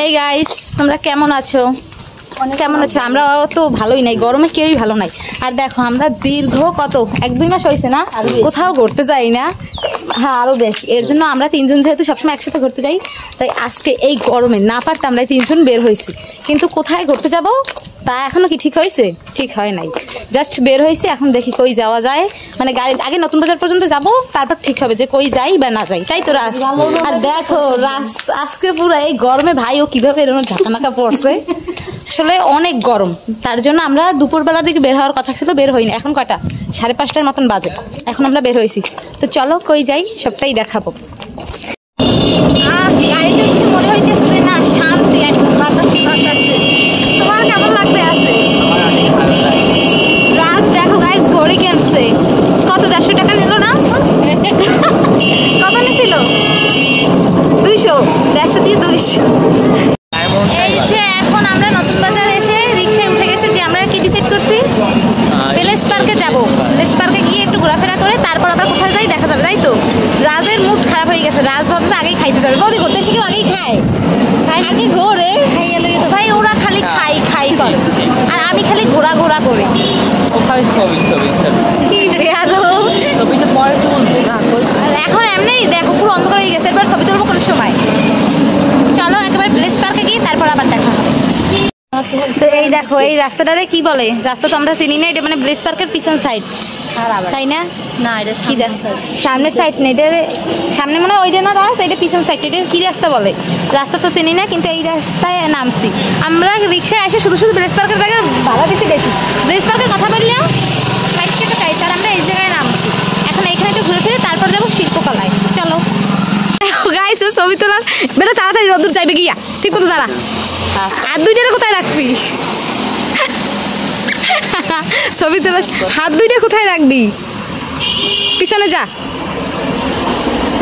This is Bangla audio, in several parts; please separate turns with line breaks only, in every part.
হেই গাইস, তোমরা কেমন আছো? কেমন আছো? আমরা তো ভালোই নাই, গরমে কেউই ভালো নাই। আর দেখো আমরা দীর্ঘ কত 1-2 মাস হয়েছে না কোথাও ঘুরতে যাই না। হ্যাঁ, আরো বেশি। এর জন্য আমরা তিনজন যেহেতু সবসময় একসাথে ঘুরতে যাই, তাই আজকে এই গরমে না পারতে আমরা তিনজন বের হয়েছি। কিন্তু কোথায় ঘুরতে যাব তা এখনো কি ঠিক হয়েছে? ঠিক হয় নাই, জাস্ট বের হয়েছি। এখন দেখি কই যাওয়া যায়, মানে গাড়ি আগে নতুন বাজার পর্যন্ত যাব, তারপর ঠিক হবে যে কই যাই বা না যাই, তাই তো রাস। আর দেখো রাস আজকে পুরো এই গরমে ভাই ও কিভাবে এরকম ঝাঁকানাকা পড়ছে। আসলে অনেক গরম, তার জন্য আমরা দুপুরবেলার দিকে বের হওয়ার কথা ছিল, বের হইনি। এখন কটা? 5:30টার মতন বাজে, এখন আমরা বের হয়েছি। তো চলো কই যাই সবটাই দেখাবো। গাড়িতে কিছু মনে হইতেছে না, শান্তি একদম, বাতাস বাতাসে। তোমার কেমন লাগতে আছে? রাজ দেখো গাইস, ঘড়ি কিনছে। কত? 150 টাকা নিল না? কত নিছিল? 200। 150 দিয়ে 200। এই যে এখন আমরা নতুন বাজার এসে রিক্সায় উঠে গেছে। যে আমরা কি ডিসাইড করছি, প্যালেস পার্কে যাব। প্যালেস পার্কে গিয়ে একটু ঘোরাফেরা করে তারপর আমরা কোথায় যাই দেখা যাবে, তাই তো? রাজের মুড খারাপ হয়ে গেছে, রাজ ভাবছে আগেই খাইতে যাবে। বৌদি ঘুরতে এসে কেউ আগেই খায়, আগে ঘোরে ভাই। ওরা খালি খাই খাই করে, আর আমি খালি ঘোরা ঘোরা করি। এখন এমনি দেখো পুরো অন্ধকার হয়ে গেছে, এরপর ছবি তুলবো কোনো সময়। চলো একেবারে প্লেস পার্কে গিয়ে তারপর আবার দেখা হবে। তো এই দেখো এই রাস্তাটারে কি বলে? রাস্তা তো আমরা চিনি না, এটা মানে ব্লেস পার্কের পিছন সাইড, তাই না? না, এটা কি রাস্তা? সামনের সাইড না, এটা সামনে মনে হয় ওইটা না রাস্তা, এটা পিছন সাইড। এটা কি রাস্তা বলে? রাস্তা তো চিনি না, কিন্তু এই রাস্তায় নামছি আমরা। রিক্সায় এসে শুধু শুধু ব্লেস পার্কের জায়গায় ভাড়া দিচ্ছি বেশি। ব্লেস পার্কের কথা বললে 60 টাকা চাই, আর আমরা এই জায়গায় নামছি। এখন এইখানে একটু ঘুরে ফিরে তারপর যাবো শিল্পকলায়। চলো গাইস, ছবি তোলার বেটা তাড়াতাড়ি রোদ্দুর যাইবে গিয়া, ঠিক মতো দাঁড়া। আর দুইটারে কোথায় রাখবি? ছবি তোলা হাত দুইটা কোথায় রাখবি? পিছনে যা।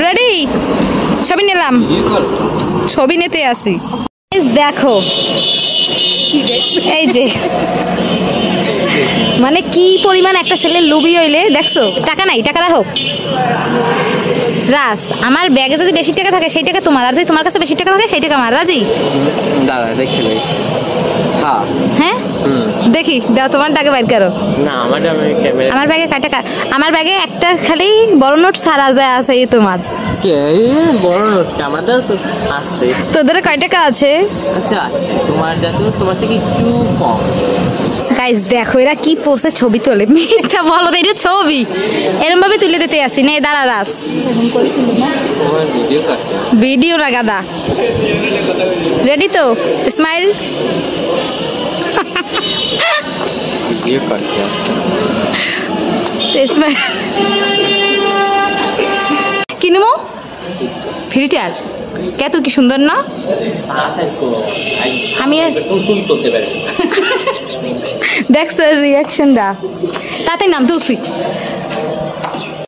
রেডি? ছবি নিলাম, ছবি নিতে আসি। দেখো এই যে মানে কি পরিমাণ একটা ছেলের লুবি হইলে দেখছো। টাকা নাই, টাকা রাখো। রাজ, আমার ব্যাগে যদি বেশি টাকা থাকে সেই টাকা তোমার, আর যদি তোমার কাছে বেশি টাকা থাকে সেই টাকা আমার। রাজি? হ্যাঁ দেখি, দাও তোমার টাকা বাইর করো। না, আমার ব্যাগে কয় টাকা? আমার ব্যাগে একটা খালি বড় নোট ছাড়া যায় আছে। এই তোমার
বড় নোট আমাদের আছে।
তোদের কয় টাকা আছে?
আচ্ছা আছে, তোমার যাতে তোমার থেকে একটু কম।
গাইস দেখো এরা কি পোসে ছবি তোলে। মিথ্যা বলো, এটা ছবি এরকম ভাবে তুলে দিতে আসি না। দাঁড়া রাস, ভিডিও না গাদা। রেডি তো? স্মাইল। কিনবো ফিল্টার। কত কি সুন্দর না? আমি দেখছো রিয়াকশনটা, তাতে নাম তুলছি।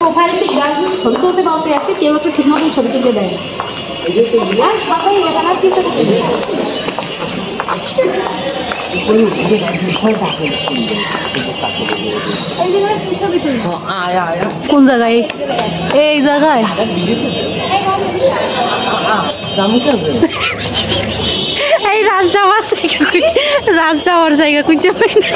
প্রোফাইলে ছবি তুলতে বলতে আসি, কেউ একটু ঠিক মতন ছবি তুলতে দেয়। কোন জায়গায়? এই জায়গায় এই রাজ যাওয়ার জায়গা খুঁজে পাই না।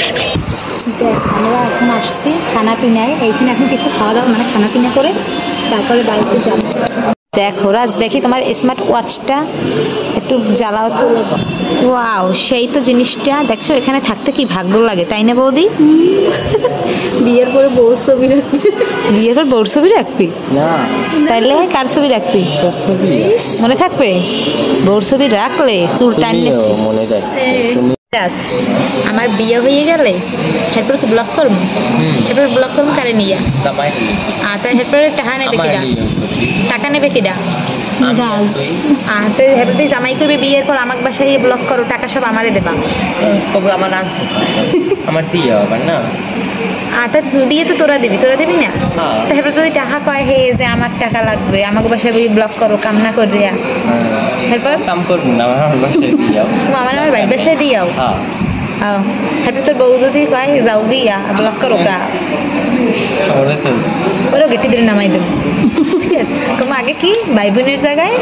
দেখ আমরা এখন আসছি খানা পিনায়, এইখানে এখন কিছু খাওয়া দাওয়া মানে খানা পিনা করে তারপরে বাড়িতে যাবো। দেখো রাজ, দেখি তোমার স্মার্ট ওয়াচটা একটু জ্বালাও তো। ওয়াও, সেই তো জিনিসটা দেখছো। এখানে থাকতে কি ভাগ্য লাগে, তাই না বৌদি? বিয়ের পরে বউর ছবি রাখবি? বিয়ের পর বউর ছবি রাখবি না? তাইলে কার ছবি রাখবি? তোর ছবি মনে থাকবে? বউর ছবি রাখলে চুল টানলে মনে রাখবে। আমার বিয়ে হয়ে গেলে এরপর কি ব্লক করবো? এরপর ব্লক করবো কারে নিয়ে? তো এরপরে টাকা নেবে কিনা? টাকা নেবে কিনা? তুই জামাই করবি বিয়ের পর আমাকে বাসায় ব্লক করো, টাকা সব আমারে দেবা।
আমার আছে, আমার দিয়ে হবে না।
আটা দিয়ে তো তোরা দিবি না? তারপর যদি টাকা কয় হে যে আমার টাকা লাগবে, আমাকে বাসায় ব্লক করো কামনা করিয়া, এরপর
কাম করবো না, আমার বাসায় দিয়াও।
আমার বাড়ির বাসায় দিয়াও। হ্যাপি তোর বউ যদি পাই যাও গিয়া ব্লক করো গা
সবাই তো
ওরও গেটি দিলে নামাই দেবো ঠিক আছে তোমার আগে কি ভাই বোনের জায়গায়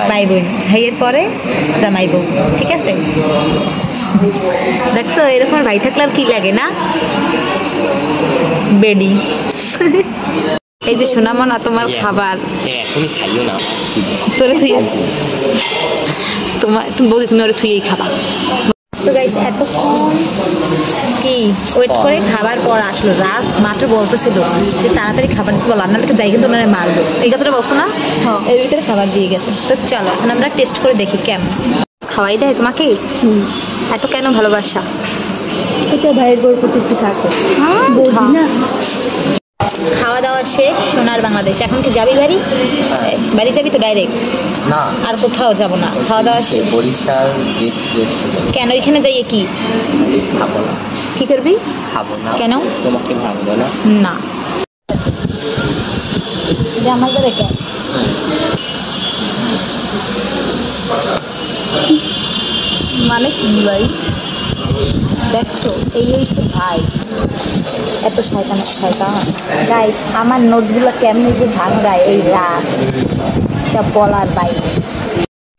ভাই বোন ভাইয়ের পরে জামাই বউ ঠিক আছে দেখছো এরকম ভাই থাকলে আর কি লাগে না বেডি এই যে সোনামনা তোমার খাবার
এখনই খাইও না
তোরে তুই তোমার তুমি বৌদি তুমি ওরে থুয়েই খাবা তো গাইস এতক্ষণ কি ওয়েট করে খাবার পর আসলো রাস মাত্র বলতেছিল যে তাড়াতাড়ি খাবার দিতে বলো আপনাদেরকে যাই কিন্তু ওনারা মারবো এই কথাটা বলছো না এর ভিতরে খাবার দিয়ে গেছে তো চলো এখন আমরা টেস্ট করে দেখি কেমন খাওয়াই দেয় তোমাকে এত কেন ভালোবাসা
এটা ভাইয়ের বউর প্রতি একটু থাকে না
খাওয়া দাওয়া শেষ সোনার বাংলাদেশ এখন কি যাবি বাড়ি বাড়ি যাবি তো ডাইরেক্ট
না
আর কোথাও যাবো না খাওয়া দাওয়া শেষ
বরিশাল গেট রেস্টুরেন্ট
কেন এখানে যাইয়ে কি
খাবো না
কি করবি
খাবো না
কেন
তোমাকে ভাববো না
না আমাদের কেন মানে কি ভাই দেখছো এই হয়েছে ভাই এত শয়তানের শয়তান গাইস আমার নোটগুলো কেমনি যে ভাঙায় এই রাস যা বলার বাইরে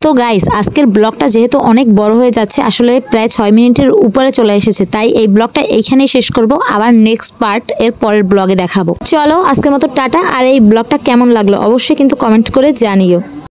তো গাইস আজকের ব্লগটা যেহেতু অনেক বড় হয়ে যাচ্ছে আসলে প্রায় 6 মিনিটের উপরে চলে এসেছে তাই এই ব্লগটা এইখানেই শেষ করব আবার নেক্সট পার্ট এর পরের ব্লগে দেখাবো চলো আজকের মতো টাটা আর এই ব্লগটা কেমন লাগলো অবশ্যই কিন্তু কমেন্ট করে জানিও